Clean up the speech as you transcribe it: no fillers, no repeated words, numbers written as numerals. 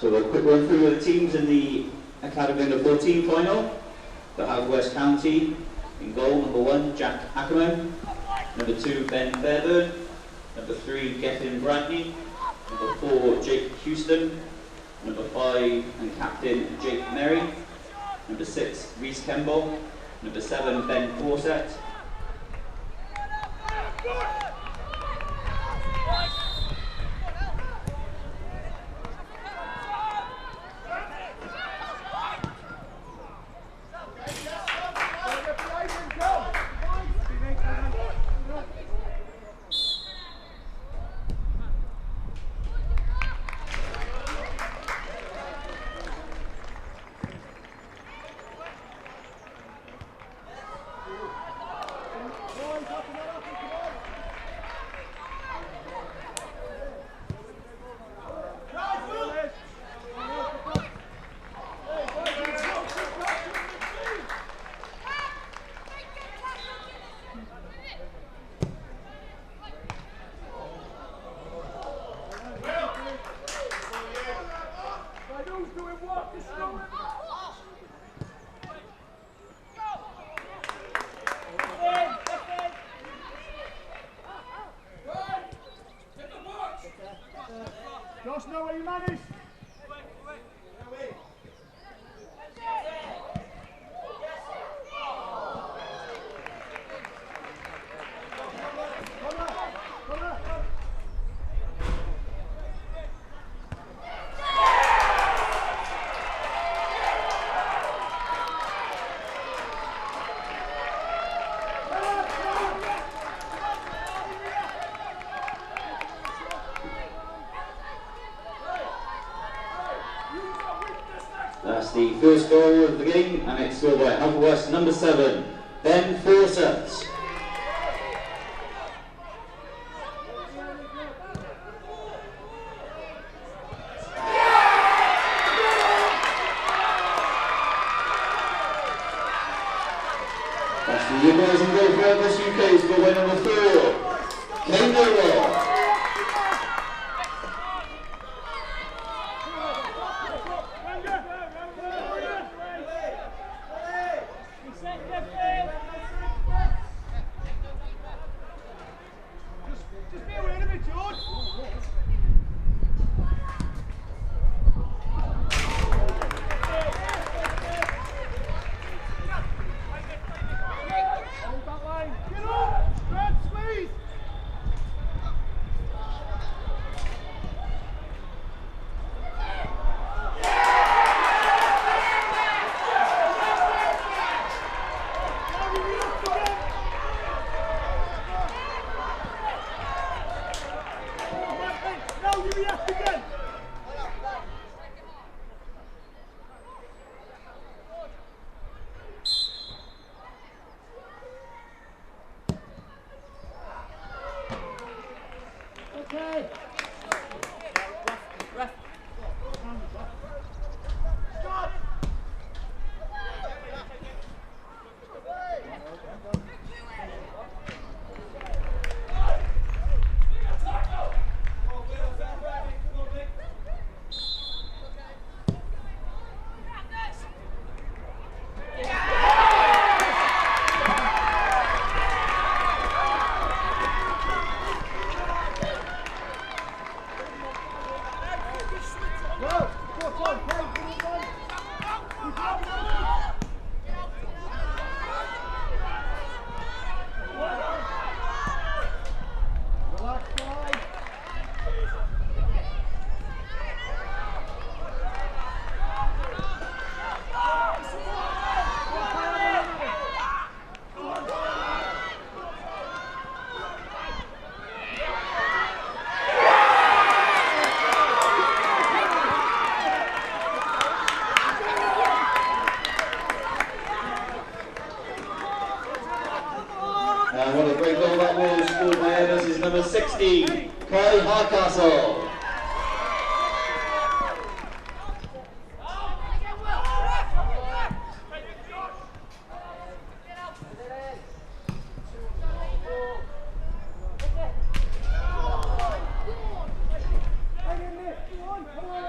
So a quick run through of the teams in the Academy Under 14 final. They'll have West County in goal, number 1, Jack Ackerman. Number 2, Ben Fairburn. Number 3, Gethin Bradley. Number 4, Jake Houston. Number 5 and captain Jake Merry. Number 6, Reese Kemble. Number 7, Ben Fawcett. Josh, know where you manage? That's the first goal of the game, and it's scored by Haverwest number 7, Ben Fawcett. That's the boys and goal for Everest UK, scored by number 4, Kane Millwall. And what a great goal that was, scored by Everest, number 60, Kai Hardcastle. Come on.